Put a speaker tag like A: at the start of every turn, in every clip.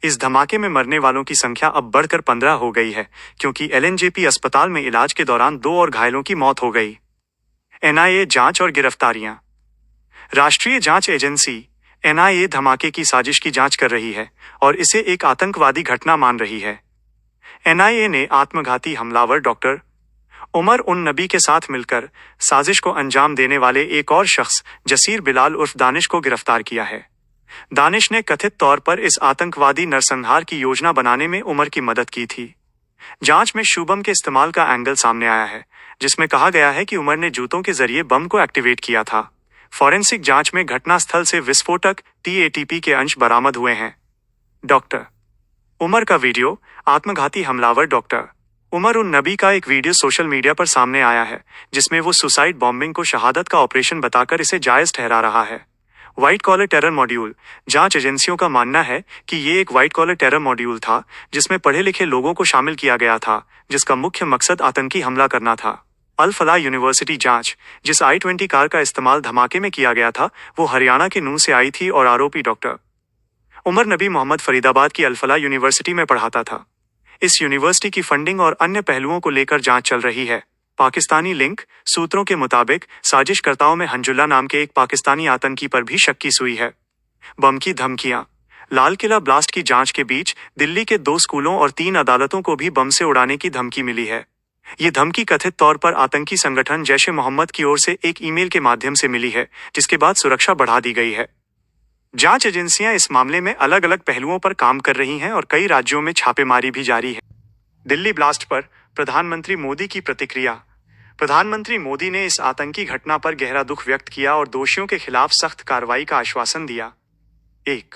A: इस धमाके में मरने वालों की संख्या अब बढ़कर 15 हो गई है, क्योंकि एलएनजेपी अस्पताल में इलाज के दौरान 2 और घायलों की मौत हो गई। एनआईए जांच और गिरफ्तारियां। राष्ट्रीय जांच एजेंसी एनआईए धमाके की साजिश की जांच कर रही है और इसे एक आतंकवादी घटना मान रही है। एनआईए ने आत्मघाती हमलावर डॉक्टर उमर उन नबी के साथ मिलकर साजिश को अंजाम देने वाले एक और शख्स जसीर बिलाल उर्फ दानिश को गिरफ्तार किया है। दानिश ने कथित तौर पर इस आतंकवादी नरसंहार की योजना बनाने में उमर की मदद की थी। जांच में शुभम के इस्तेमाल का एंगल सामने आया है, जिसमें कहा गया है कि उमर ने जूतों के जरिए बम को एक्टिवेट किया था। फॉरेंसिक जांच में घटनास्थल से विस्फोटक टीएटीपी के अंश बरामद हुए हैं। डॉक्टर उमर का वीडियो। आत्मघाती हमलावर डॉक्टर उमर उन नबी का एक वीडियो सोशल मीडिया पर सामने आया है, जिसमें वो सुसाइड बॉम्बिंग को शहादत का ऑपरेशन बताकर इसे जायज ठहरा रहा है। White collar terror module. जांच एजेंसियों का मानना है कि ये एक व्हाइट कॉलर टेरर मॉड्यूल था, जिसमें पढ़े लिखे लोगों को शामिल किया गया था, जिसका मुख्य मकसद आतंकी हमला करना था। अल फलाह यूनिवर्सिटी जांच। जिस i20 कार का इस्तेमाल धमाके में किया गया था, वो हरियाणा के नूंह से आई थी और आरोपी डॉक्टर उमर नबी मोहम्मद फरीदाबाद की अल फलाह यूनिवर्सिटी में पढ़ाता था। इस यूनिवर्सिटी की फंडिंग और अन्य पहलुओं को लेकर जांच चल रही है। पाकिस्तानी लिंक। सूत्रों के मुताबिक साजिशकर्ताओं में हंजुल्ला नाम के एक पाकिस्तानी आतंकी पर भी शक की सुई है। बम की धमकियां। लाल किला ब्लास्ट की जांच के बीच दिल्ली के 2 स्कूलों और 3 अदालतों को भी बम से उड़ाने की धमकी मिली है। ये धमकी कथित तौर पर आतंकी संगठन जैश ए मोहम्मद की ओर से एक ईमेल के माध्यम से मिली है, जिसके बाद सुरक्षा बढ़ा दी गई है। जांच एजेंसियां इस मामले में अलग अलग पहलुओं पर काम कर रही हैं और कई राज्यों में छापेमारी भी जारी है। दिल्ली ब्लास्ट पर प्रधानमंत्री मोदी की प्रतिक्रिया। प्रधानमंत्री मोदी ने इस आतंकी घटना पर गहरा दुख व्यक्त किया और दोषियों के खिलाफ सख्त कार्रवाई का आश्वासन दिया। 1.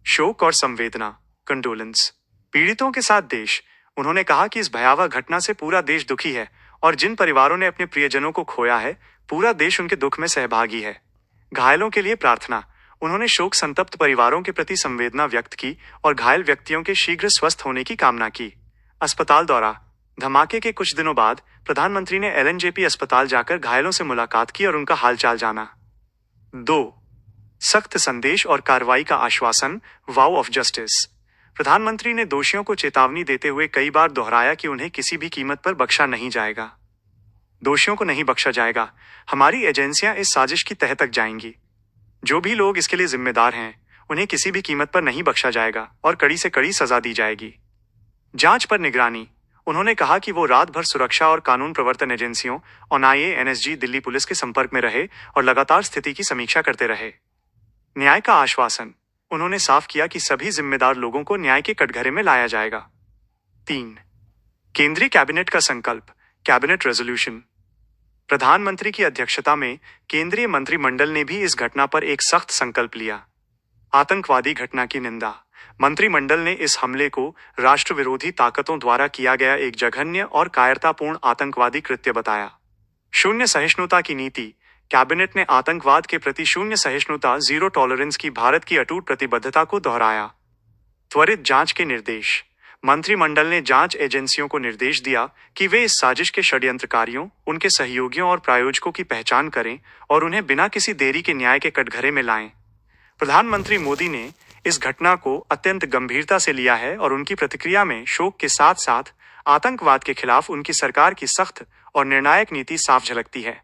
A: शोक और संवेदना। कंडोलेंस। पीड़ितों के साथ देश। उन्होंने कहा कि इस भयावह घटना से पूरा देश दुखी है और जिन परिवारों ने अपने प्रियजनों को खोया है, पूरा देश उनके दुख में सहभागी है। घायलों के लिए प्रार्थना। उन्होंने शोक संतप्त परिवारों के प्रति संवेदना व्यक्त की और घायल व्यक्तियों के शीघ्र स्वस्थ होने की कामना की। अस्पताल दौरा। धमाके के कुछ दिनों बाद प्रधानमंत्री ने एलएनजेपी अस्पताल जाकर घायलों से मुलाकात की और उनका हालचाल जाना। 2. सख्त संदेश और कार्रवाई का आश्वासन। वाव ऑफ जस्टिस। प्रधानमंत्री ने दोषियों को चेतावनी देते हुए कई बार दोहराया कि उन्हें किसी भी कीमत पर बख्शा नहीं जाएगा। दोषियों को नहीं बख्शा जाएगा। हमारी एजेंसियां इस साजिश की तह तक जाएंगी। जो भी लोग इसके लिए जिम्मेदार हैं, उन्हें किसी भी कीमत पर नहीं बख्शा जाएगा और कड़ी से कड़ी सजा दी जाएगी। जांच पर निगरानी। उन्होंने कहा कि वो रात भर सुरक्षा और कानून प्रवर्तन एजेंसियों एनआईए, एनएसजी, दिल्ली पुलिस के संपर्क में रहे और लगातार स्थिति की समीक्षा करते रहे। न्याय का आश्वासन। उन्होंने साफ किया कि सभी जिम्मेदार लोगों को न्याय के कटघरे में लाया जाएगा। 3. केंद्रीय कैबिनेट का संकल्प। Cabinet resolution. प्रधानमंत्री की अध्यक्षता में केंद्रीय मंत्रिमंडल ने भी इस घटना पर एक सख्त संकल्प लिया। आतंकवादी घटना की निंदा। मंत्रिमंडल ने इस हमले को राष्ट्र विरोधी ताकतों द्वारा किया गया एक जघन्य और कायरतापूर्ण आतंकवादी कृत्य बताया। शून्य सहिष्णुता की नीति। कैबिनेट ने आतंकवाद के प्रति शून्य सहिष्णुता जीरो टॉलरेंस की भारत की अटूट प्रतिबद्धता को दोहराया। त्वरित जांच के निर्देश। मंत्रिमंडल ने जांच एजेंसियों को निर्देश दिया कि वे इस साजिश के षड्यंत्रकारियों, उनके सहयोगियों और प्रायोजकों की पहचान करें और उन्हें बिना किसी देरी के न्याय के कटघरे में लाएं। प्रधानमंत्री मोदी ने इस घटना को अत्यंत गंभीरता से लिया है और उनकी प्रतिक्रिया में शोक के साथ साथ आतंकवाद के खिलाफ उनकी सरकार की सख्त और निर्णायक नीति साफ झलकती है।